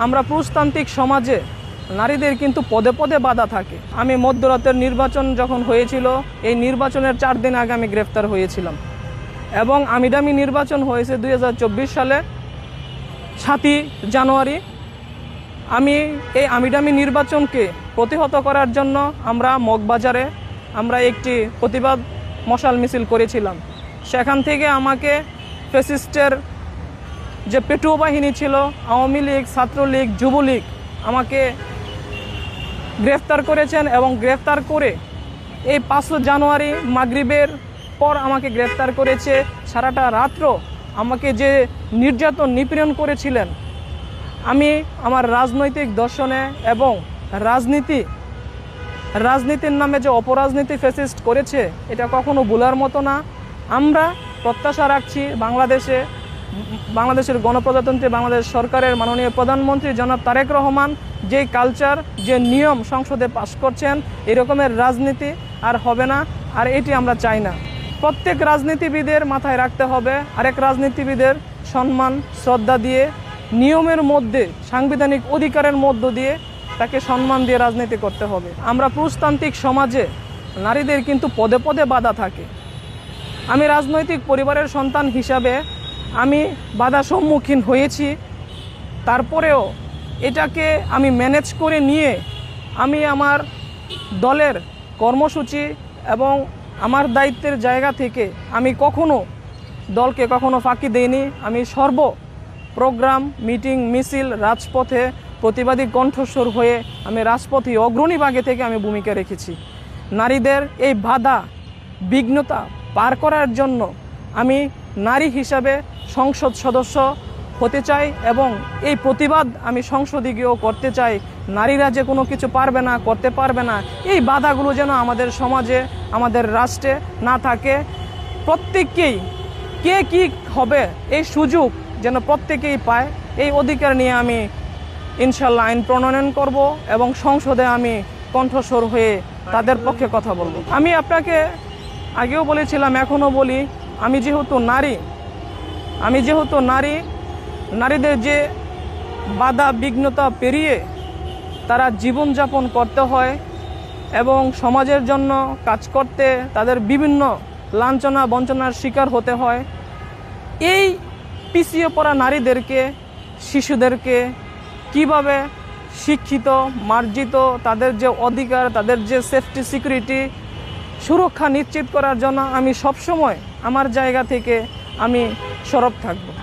আমরা পুরুষতান্ত্রিক সমাজে নারীদের কিন্তু পদে পদে বাধা থাকে। আমি মধ্যরাতের নির্বাচন যখন হয়েছিল, এই নির্বাচনের 4 দিন আগে আমি গ্রেফতার হয়েছিলাম এবং আমিডামি নির্বাচন হয়েছে 2024 সালে 7ই জানুয়ারি। আমি এই আমিডামি নির্বাচনকে প্রতিহত করার জন্য আমরা মগবাজারে একটি প্রতিবাদ মশাল মিছিল করেছিলাম। সেখান থেকে আমাকে ফ্যাসিস্টের যে পেটুয়া বাহিনী ছিল, আওয়ামী লীগ, ছাত্রলীগ, যুবলীগ, আমাকে গ্রেফতার করেছেন এবং গ্রেফতার করে এই 5 জানুয়ারি মাগরিবের পর আমাকে গ্রেফতার করেছে। সারাটা রাত্র আমাকে যে নির্যাতন নিপীড়ন করেছিলেন, আমি আমার রাজনৈতিক দর্শনে এবং রাজনীতির নামে যে অপরাজনীতি ফ্যাসিস্ট করেছে, এটা কখনো ভোলার মতো না। আমরা প্রত্যাশা রাখছি বাংলাদেশের গণপ্রজাতন্ত্রী বাংলাদেশ সরকারের মাননীয় প্রধানমন্ত্রী জনাব তারেক রহমান যে কালচার, যে নিয়ম সংসদে পাশ করছেন, এরকমের রাজনীতি আর হবে না, আর এটি আমরা চাই না। প্রত্যেক রাজনীতিবিদের মাথায় রাখতে হবে, আরেক রাজনীতিবিদের সম্মান শ্রদ্ধা দিয়ে, নিয়মের মধ্যে, সাংবিধানিক অধিকারের মধ্য দিয়ে তাকে সম্মান দিয়ে রাজনীতি করতে হবে। আমরা পুরুষতান্ত্রিক সমাজে নারীদের কিন্তু পদে পদে বাধা থাকে। আমি রাজনৈতিক পরিবারের সন্তান হিসাবে আমি বাধা সম্মুখীন হয়েছি, তারপরেও এটাকে আমি ম্যানেজ করে নিয়ে আমি আমার দলের কর্মসূচি এবং আমার দায়িত্বের জায়গা থেকে আমি দলকে কখনো ফাঁকি দেইনি। আমি প্রোগ্রাম, মিটিং, মিছিল, রাজপথে প্রতিবাদী কণ্ঠস্বর হয়ে আমি রাজপথে অগ্রণী ভাগে থেকে আমি ভূমিকা রেখেছি। নারীদের এই বাধা বিঘ্নতা পার করার জন্য আমি নারী হিসাবে সংসদ সদস্য হতে চাই এবং এই প্রতিবাদ আমি সংসদে গিয়েও করতে চাই। নারীরা যে কোনো কিছু পারবে না, করতে পারবে না, এই বাধাগুলো যেন আমাদের সমাজে, আমাদের রাষ্ট্রে না থাকে। প্রত্যেককেই কে কি হবে এই সুযোগ যেন প্রত্যেকেই পায়, এই অধিকার নিয়ে আমি ইনশাল্লাহ আইন প্রণয়ন করব এবং সংসদে আমি কণ্ঠস্বর হয়ে তাদের পক্ষে কথা বলবো। আমি আপনাকে আগেও বলেছিলাম, এখনও বলি, আমি যেহেতু নারী, নারীদের যে বাধা বিঘ্নতা পেরিয়ে তারা জীবনযাপন করতে হয় এবং সমাজের জন্য কাজ করতে তাদের বিভিন্ন লাঞ্ছনা বঞ্চনার শিকার হতে হয়। এই পিছিয়ে পড়া নারীদেরকে, শিশুদেরকে কিভাবে শিক্ষিত, মার্জিত, তাদের যে অধিকার, তাদের যে সেফটি সিকিউরিটি সুরক্ষা নিশ্চিত করার জন্য আমি সবসময় আমার জায়গা থেকে আমি সরব থাকব।